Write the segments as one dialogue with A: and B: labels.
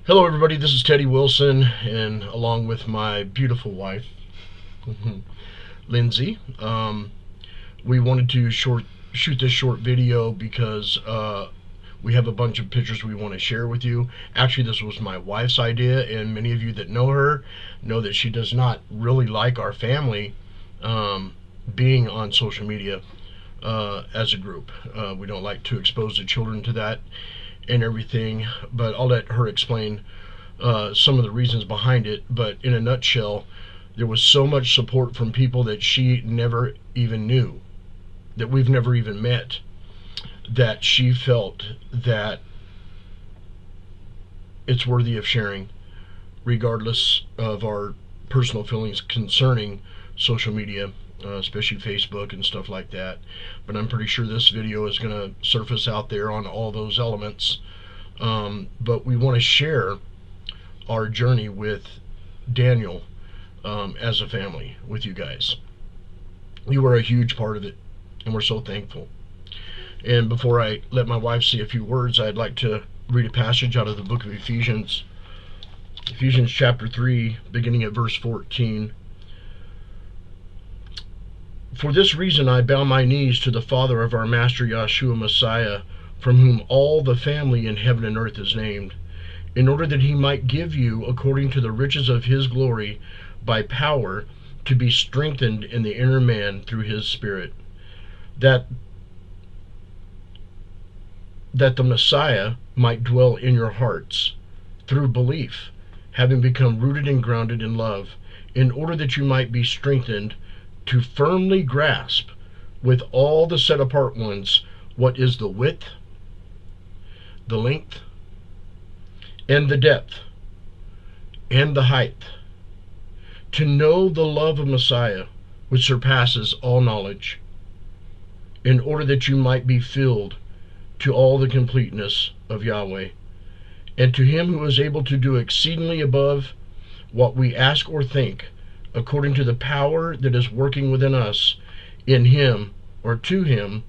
A: Hello everybody, this is Teddy Wilson, and along with my beautiful wife, Lindsay, we wanted to shoot this short video because we have a bunch of pictures we want to share with you. Actually, this was my wife's idea, and many of you that know her know that she does not really like our family being on social media as a group. We don't like to expose the children to that and everything, but I'll let her explain some of the reasons behind it. But in a nutshell, there was so much support from people that she never even knew, that we've never even met, that she felt that it's worthy of sharing, regardless of our personal feelings concerning social media, especially Facebook and stuff like that. But I'm pretty sure this video is going to surface out there on all those elements. But we want to share our journey with Daniel as a family with you guys. You were a huge part of it, and we're so thankful. And before I let my wife say a few words, I'd like to read a passage out of the book of Ephesians. Ephesians chapter 3, beginning at verse 14. For this reason I bow my knees to the Father of our Master Yeshua Messiah, from whom all the family in heaven and earth is named, in order that he might give you, according to the riches of his glory, by power, to be strengthened in the inner man through his Spirit, that the Messiah might dwell in your hearts, through belief, having become rooted and grounded in love, in order that you might be strengthened to firmly grasp with all the set apart ones what is the width, the length, and the depth, and the height, to know the love of Messiah, which surpasses all knowledge, in order that you might be filled to all the completeness of Yahweh. And to him who is able to do exceedingly above what we ask or think, according to the power that is working within us, in him, or to him,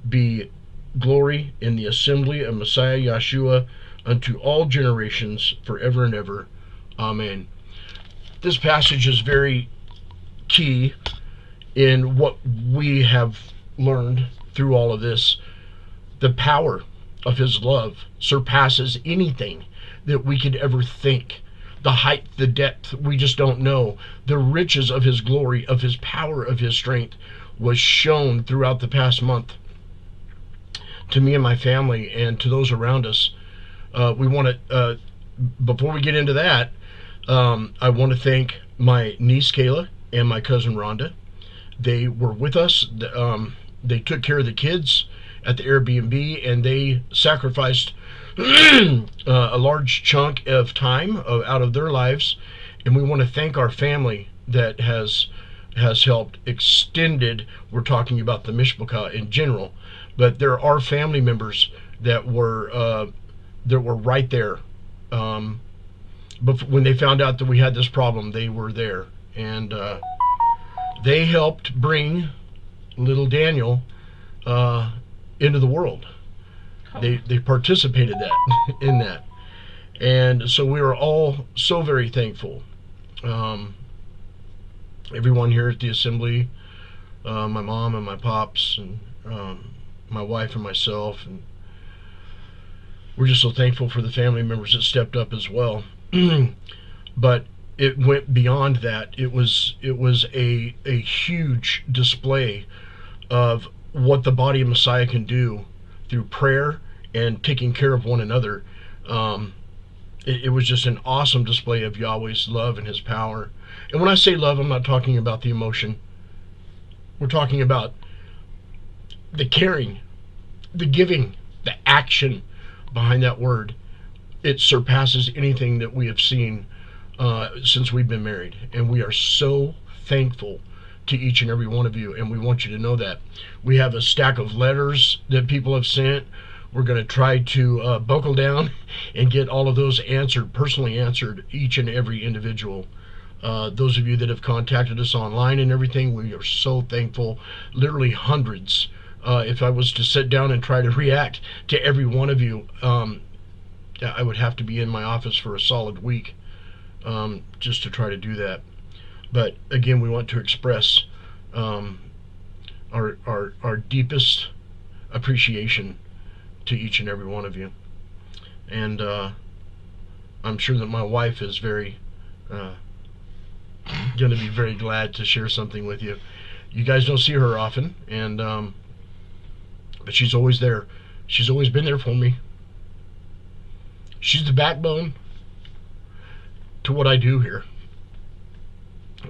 A: be glory in the assembly of Messiah Yeshua unto all generations forever and ever. Amen. This passage is very key in what we have learned through all of this. The power of his love surpasses anything that we could ever think. The height, the depth, we just don't know. The riches of his glory, of his power, of his strength was shown throughout the past month to me and my family and to those around us. We want to, before we get into that, I want to thank my niece Kayla and my cousin Rhonda. They were with us. They took care of the kids at the Airbnb, and they sacrificed a large chunk of time out of their lives, and we want to thank our family that has helped extended. We're talking about the Mishpachah in general, but there are family members that were right there. But when they found out that we had this problem, they were there, and they helped bring little Daniel into the world. They participated in that, and so we were all so very thankful. Everyone here at the assembly, my mom and my pops, and my wife and myself, and we're just so thankful for the family members that stepped up as well. But it went beyond that. It was a huge display of what the body of Messiah can do through prayer and taking care of one another. It was just an awesome display of Yahweh's love and his power. And when I say love, I'm not talking about the emotion. We're talking about the caring, the giving, the action behind that word. It surpasses anything that we have seen since we've been married. And we are so thankful to each and every one of you, and we want you to know that. We have a stack of letters that people have sent. We're going to try to buckle down and get all of those answered, personally answered, each and every individual. Those of you that have contacted us online and everything, we are so thankful. Literally hundreds. If I was to sit down and try to react to every one of you, I would have to be in my office for a solid week just to try to do that. But again, we want to express our deepest appreciation to each and every one of you. And I'm sure that my wife is very going to be very glad to share something with you. You guys don't see her often, and but she's always there. She's always been there for me. She's the backbone to what I do here.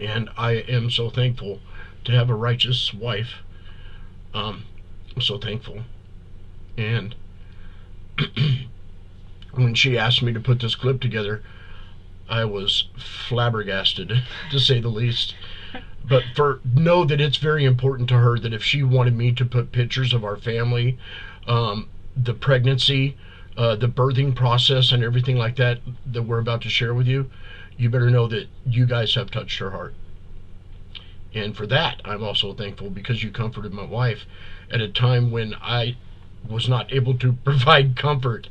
A: And I am so thankful to have a righteous wife. I'm so thankful. And when she asked me to put this clip together, I was flabbergasted, to say the least. But know that it's very important to her that if she wanted me to put pictures of our family, the pregnancy, the birthing process, and everything like that that we're about to share with you, you better know that you guys have touched her heart. And for that, I'm also thankful, because you comforted my wife at a time when I was not able to provide comfort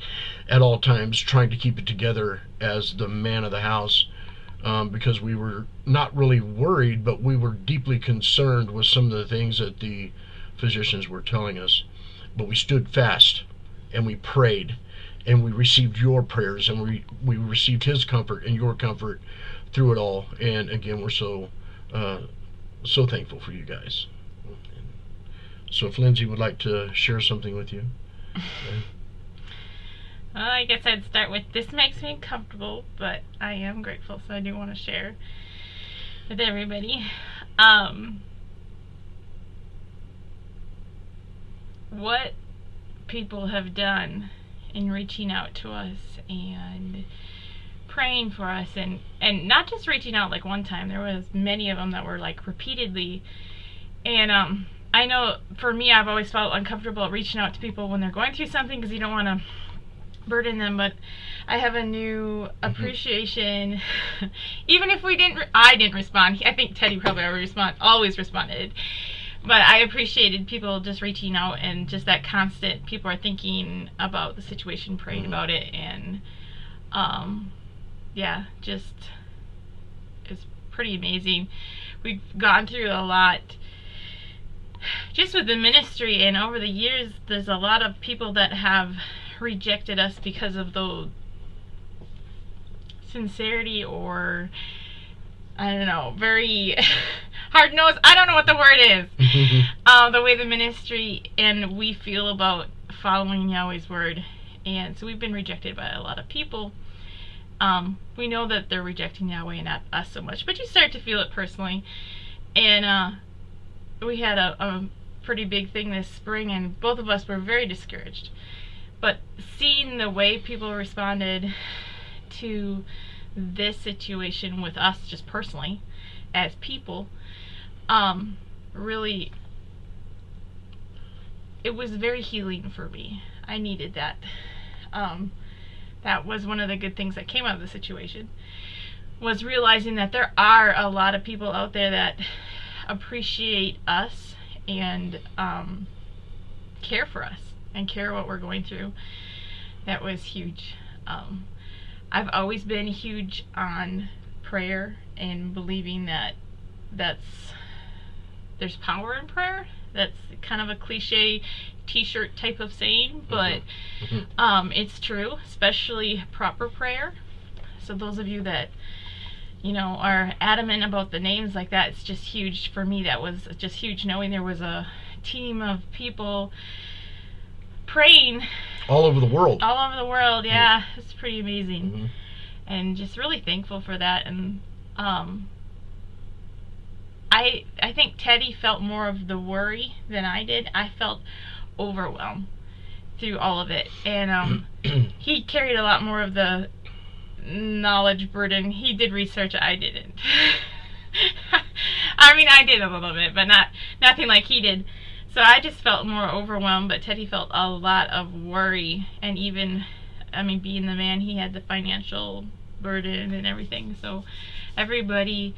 A: at all times, trying to keep it together as the man of the house, because we were not really worried, but we were deeply concerned with some of the things that the physicians were telling us. But we stood fast, and we prayed, and we received your prayers, and we received his comfort and your comfort through it all. And again, we're so thankful for you guys. So if Lindsay would like to share something with you.
B: Well, I guess I'd start with, this makes me comfortable, but I am grateful, so I do want to share with everybody. What people have done in reaching out to us and praying for us, and not just reaching out like one time. There was many of them that were like repeatedly. And I know for me, I've always felt uncomfortable reaching out to people when they're going through something, because you don't want to burden them. But I have a new appreciation. Even if I didn't respond. I think Teddy probably always responded. But I appreciated people just reaching out, and just that constant, people are thinking about the situation, praying about it, and yeah, just, it's pretty amazing. We've gone through a lot just with the ministry, and over the years there's a lot of people that have rejected us because of the sincerity, or I don't know, very hard-nosed, I don't know what the word is, the way the ministry and we feel about following Yahweh's word. And so we've been rejected by a lot of people. We know that they're rejecting Yahweh and not us so much, but you start to feel it personally. And we had a pretty big thing this spring, and both of us were very discouraged. But seeing the way people responded to this situation with us, just personally, as people, really, it was very healing for me. I needed that. That was one of the good things that came out of the situation, was realizing that there are a lot of people out there that appreciate us and care for us and care what we're going through. That was huge. I've always been huge on prayer and believing that there's power in prayer. That's kind of a cliche t-shirt type of saying, but it's true, especially proper prayer. So those of you that, you know, are adamant about the names like that, it's just huge for me. That was just huge, knowing there was a team of people praying
A: all over the world.
B: Yeah, it's pretty amazing. And just really thankful for that. And I think Teddy felt more of the worry than I did. I felt overwhelmed through all of it, and he carried a lot more of the knowledge burden. He did research, I didn't. I mean, I did a little bit, but nothing like he did. So I just felt more overwhelmed, but Teddy felt a lot of worry, and even, I mean, being the man, he had the financial burden and everything. So everybody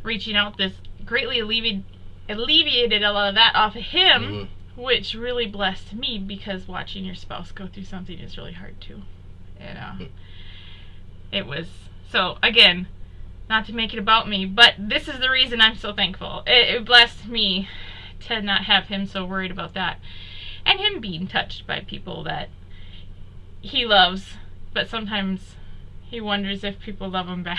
B: reaching out, this greatly alleviated a lot of that off of him, which really blessed me, because watching your spouse go through something is really hard too. It was, so again, not to make it about me, but this is the reason I'm so thankful. It blessed me to not have him so worried about that, and him being touched by people that he loves, but sometimes he wonders if people love him back.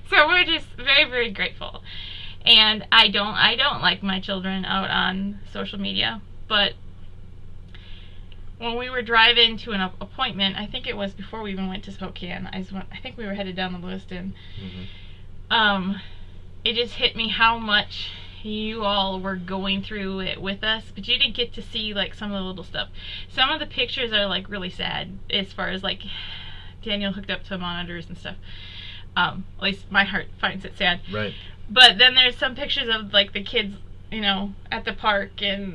B: So we're just very, very grateful. And I don't like my children out on social media, but when we were driving to an appointment, I think it was before we even went to Spokane, I think we were headed down the Lewiston, it just hit me how much you all were going through it with us, but you didn't get to see like some of the little stuff. Some of the pictures are like really sad, as far as like Daniel hooked up to monitors and stuff. At least my heart finds it sad.
A: Right.
B: But then there's some pictures of like the kids, at the park and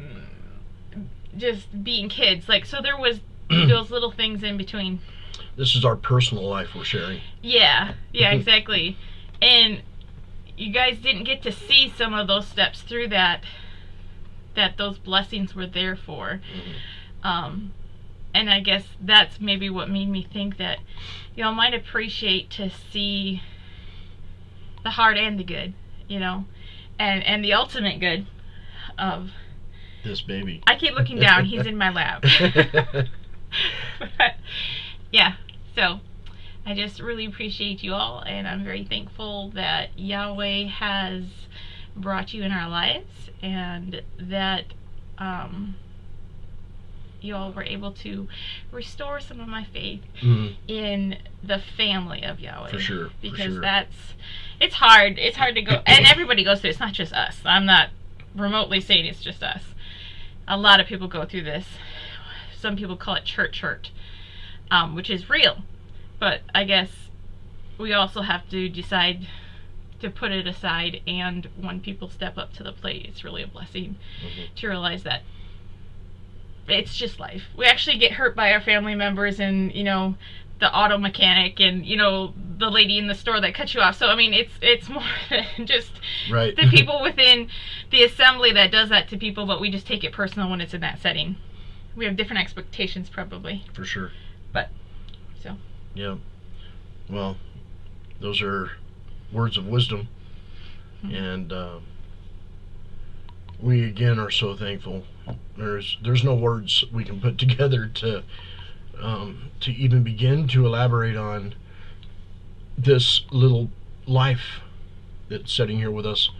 B: just being kids. Like, so there was those little things in between.
A: This is our personal life we're sharing.
B: Yeah, exactly. And you guys didn't get to see some of those steps through that those blessings were there for. And I guess that's maybe what made me think that y'all might appreciate to see the hard and the good, and the ultimate good of
A: this baby.
B: I keep looking down. He's in my lap. But, yeah, so I just really appreciate you all, and I'm very thankful that Yahweh has brought you in our lives, and that you all were able to restore some of my faith in the family of Yahweh.
A: For sure.
B: Because it's hard. It's hard to go, and everybody goes through it. It's not just us. I'm not remotely saying it's just us. A lot of people go through this. Some people call it church hurt, which is real. But I guess we also have to decide to put it aside, and when people step up to the plate, it's really a blessing to realize that it's just life. We actually get hurt by our family members, and the auto mechanic, and the lady in the store that cut you off. So I mean, it's more than just the people within the assembly that does that to people, but we just take it personal when it's in that setting. We have different expectations, probably.
A: For sure.
B: But so.
A: Yeah. Well, those are words of wisdom, and we again are so thankful. There's no words we can put together to even begin to elaborate on this little life that's sitting here with us.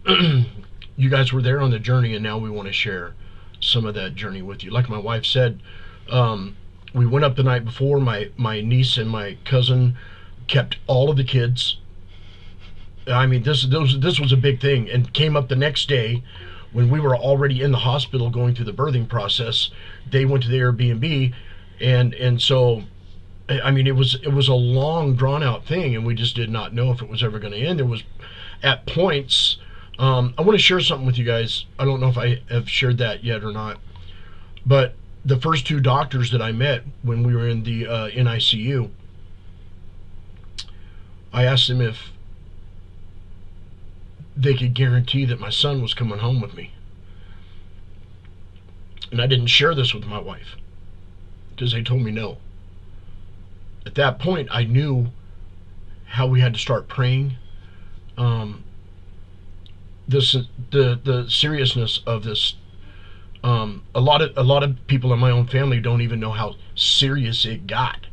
A: You guys were there on the journey, and now we want to share some of that journey with you. Like my wife said, we went up the night before. My niece and my cousin kept all of the kids. I mean, this was a big thing, and came up the next day when we were already in the hospital going through the birthing process. They went to the Airbnb, and so, I mean, it was a long, drawn out thing, and we just did not know if it was ever going to end. There was, at points, I want to share something with you guys. I don't know if I have shared that yet or not, but the first two doctors that I met when we were in the NICU, I asked them if they could guarantee that my son was coming home with me. And I didn't share this with my wife because they told me no. At that point, I knew how we had to start praying. The seriousness of this. A lot of people in my own family don't even know how serious it got.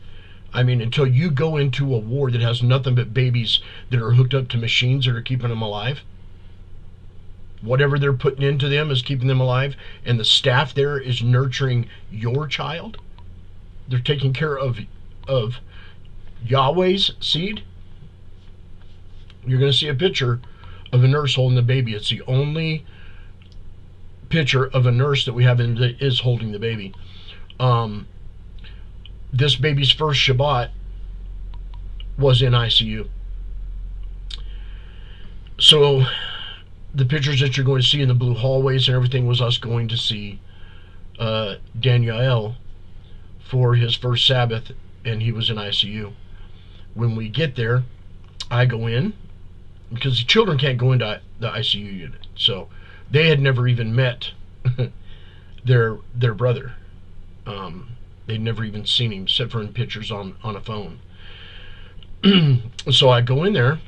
A: I mean, until you go into a ward that has nothing but babies that are hooked up to machines that are keeping them alive. Whatever they're putting into them is keeping them alive, and the staff there is nurturing your child. They're taking care of Yahweh's seed. You're going to see a picture of a nurse holding the baby. It's the only picture of a nurse that we have that is holding the baby. This baby's first Shabbat was in ICU. So the pictures that you're going to see in the blue hallways and everything was us going to see DanYahel for his first Sabbath, and he was in ICU. When we get there, I go in, because the children can't go into the ICU unit. So they had never even met their brother. They'd never even seen him, except for in pictures on a phone. So I go in there,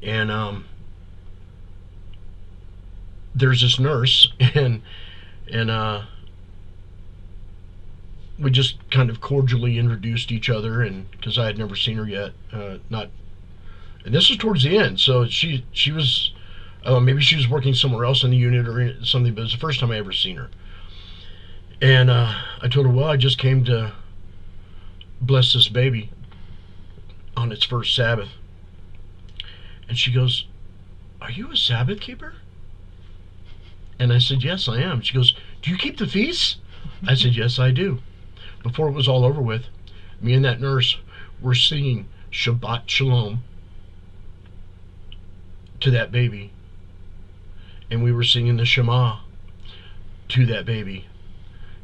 A: and there's this nurse, and we just kind of cordially introduced each other, and because I had never seen her yet, not, and this was towards the end, so she was, maybe she was working somewhere else in the unit or something, but it was the first time I ever seen her. And I told her, well, I just came to bless this baby on its first Sabbath. And she goes, are you a Sabbath keeper? And I said, yes, I am. She goes, do you keep the feasts? I said, yes, I do. Before it was all over with, me and that nurse were singing Shabbat Shalom to that baby. And we were singing the Shema to that baby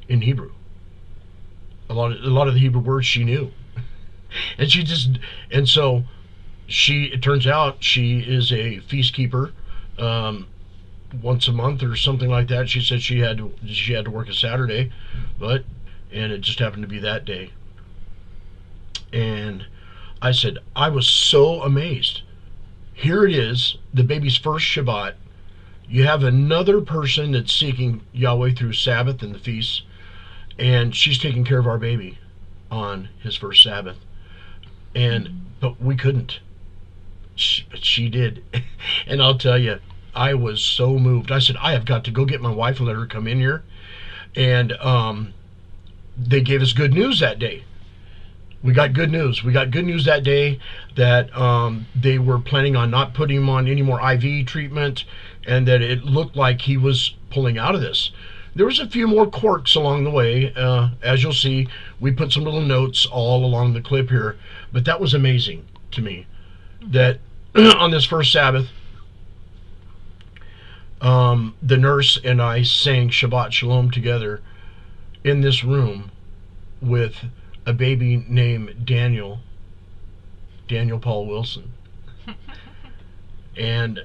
A: in Hebrew. A lot of the Hebrew words she knew. And so it turns out she is a feast keeper, once a month or something like that. She said she had to work a Saturday, and it just happened to be that day. And I said, I was so amazed. Here it is, the baby's first Shabbat. You have another person that's seeking Yahweh through Sabbath and the feasts, and she's taking care of our baby on his first Sabbath. But we couldn't. She did. And I'll tell you, I was so moved. I said, I have got to go get my wife and let her come in here. And they gave us good news that day. We got good news. We got good news that day that they were planning on not putting him on any more IV treatment, and that it looked like he was pulling out of this. There was a few more quirks along the way. As you'll see, we put some little notes all along the clip here. But that was amazing to me, that on this first Sabbath, the nurse and I sang Shabbat Shalom together in this room with a baby named Daniel Paul Wilson. And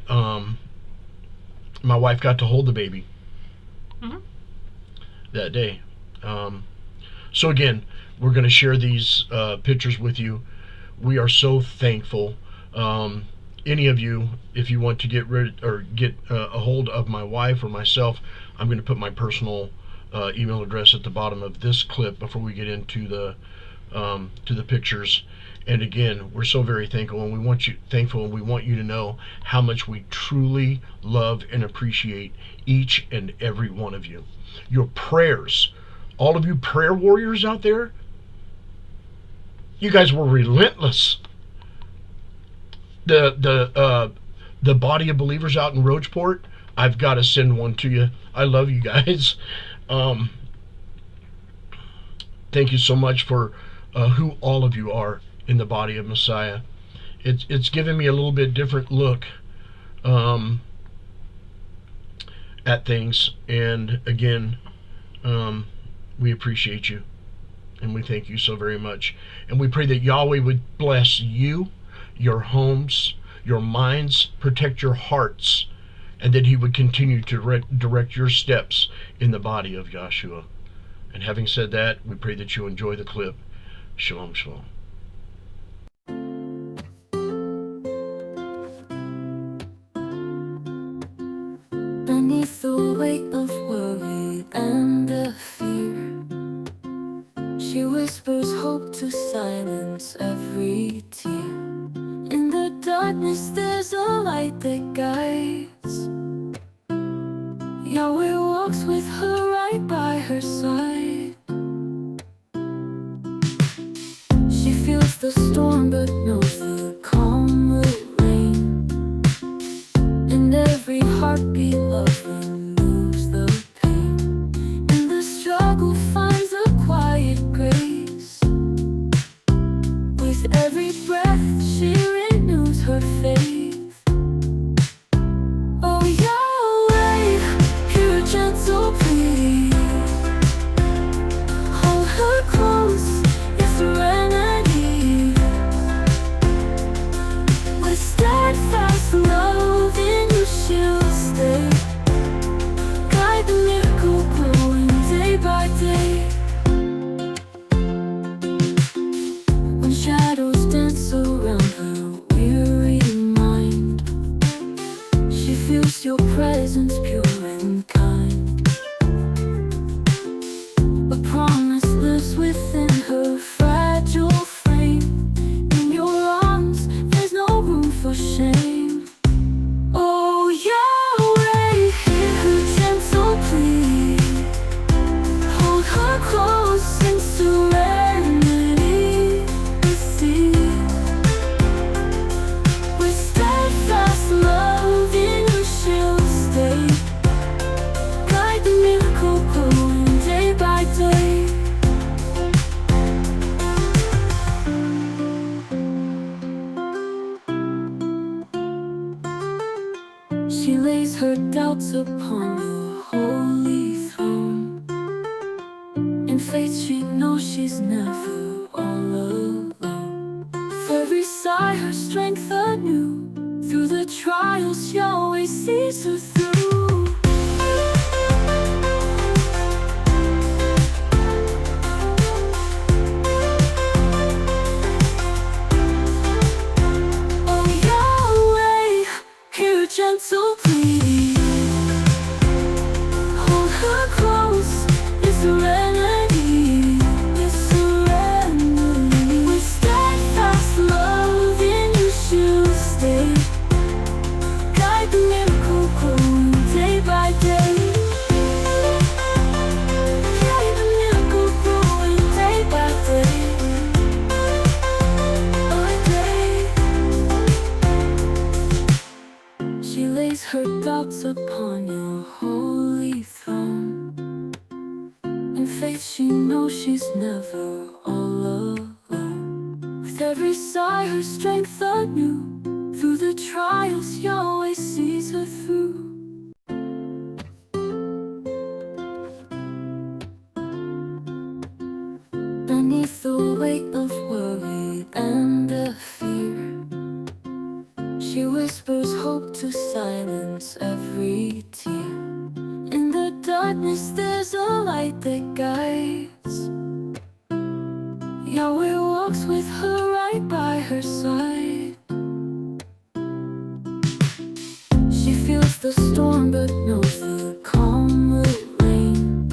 A: my wife got to hold the baby that day. So again, we're going to share these pictures with you. We are so thankful. Any of you, if you want to get a hold of my wife or myself, I'm going to put my personal email address at the bottom of this clip before we get into the pictures. And again, we're so very thankful, and we want you to know how much we truly love and appreciate each and every one of you. Your prayers, all of you prayer warriors out there, you guys were relentless. The body of believers out in Roachport, I've got to send one to you. I love you guys. Thank you so much for who all of you are in the body of Messiah. It's given me a little bit different look at things, and again, we appreciate you, and we thank you so very much, and we pray that Yahweh would bless you, your homes, your minds, protect your hearts, and that he would continue to direct your steps in the body of Yahshua. And having said that, we pray that you enjoy the clip. Shalom, shalom.
C: Beneath the weight of worry and the fear, she whispers hope to silence every tear. In the darkness there's a light that guides. Yahweh walks with her right by her side. She feels the storm but knows the calm will reign. In every heartbeat love removes the pain. In the struggle finds a quiet grace. With every breath she renews her faith. Oh Yahweh, hear a gentle plea. Hold her close, it's a remedy. With steadfast love in you she'll stay. presence pure and kind. A promise lives within her fragile frame. In your arms, there's no room for shame. Oh Yahweh, hear her gentle plea. Hold her close in serenity with thee. With steadfast love in her she'll stay. Guide the miracle growing day by day. She lays her doubts upon your holy throne. In faith she knows she's never all alone. With every sigh her strength anew. Through the trials Yahweh sees her through. Oh Yahweh, hear her gentle plea. Hold her close in serenity, with serenity. With steadfast love in you she'll stay. Guide the miracle growing day by day. Guide the miracle growing day by day. By day. She lays her doubts upon your holy throne. In faith she knows she's never all alone. With every sigh her strength anew. Through the trials Yahweh sees her through. Beneath the weight of worry and of fear, she whispers hope to silence every tear. In the darkness there's a light that guides. Yahweh walks with her right by her side. She feels the storm but knows the calm will reign.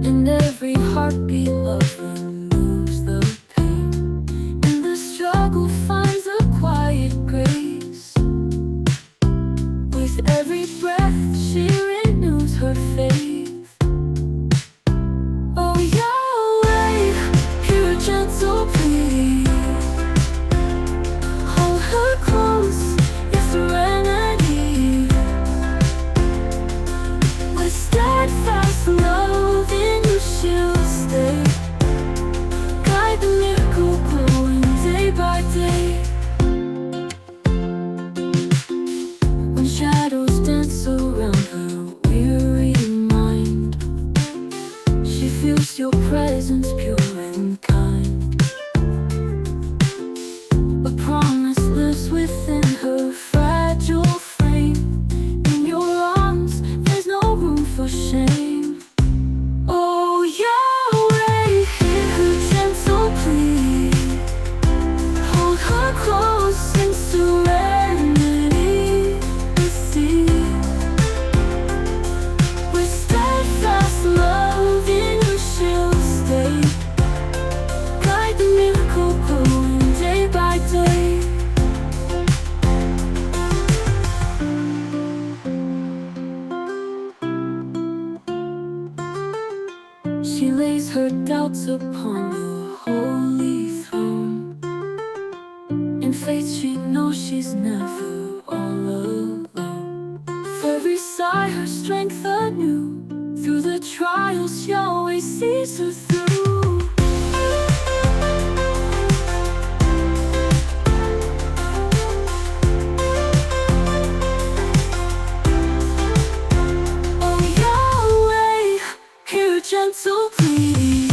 C: In every heartbeat love removes the pain. In the struggle finds a quiet grace. With every breath she renews her faith. Oh Yahweh, hear her gentle plea. Hold her close in serenity. With steadfast love in you she'll stay. Guide the miracle growing day by day. When shadows dance around her weary mind, she feels your presence pure and kind. A promise lives within her fragile frame. In your arms there's no room for shame. Oh Yahweh, hear her gentle plea. Hold her close in serenity with thee. With steadfast love in you she'll stay. Guide the miracle growing day by day. She lays her doubts upon your holy throne. In faith she knows she's never all alone. With every sigh her strength anew. Through the trials Yahweh sees her through. Oh Yahweh, hear her gentle plea.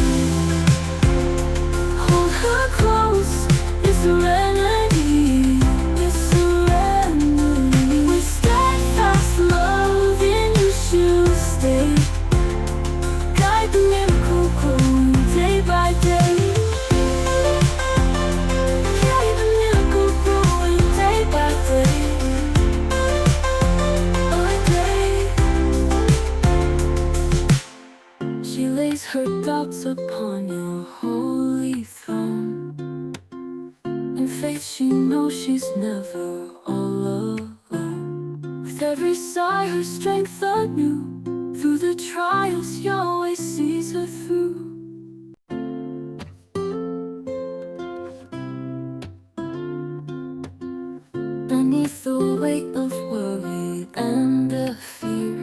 C: Hold her close in serenity. With serenity. With steadfast love in you she'll stay. Guide the miracle growing doubts upon your holy throne. In faith she knows she's never all alone. With every sigh her strength anew. Through the trials Yahweh sees her through. Beneath the weight of worry and of fear,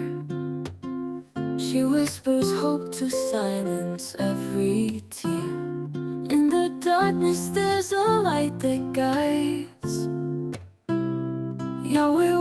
C: she whispers hope to silence every tear. In the darkness there's a light that guides. Yahweh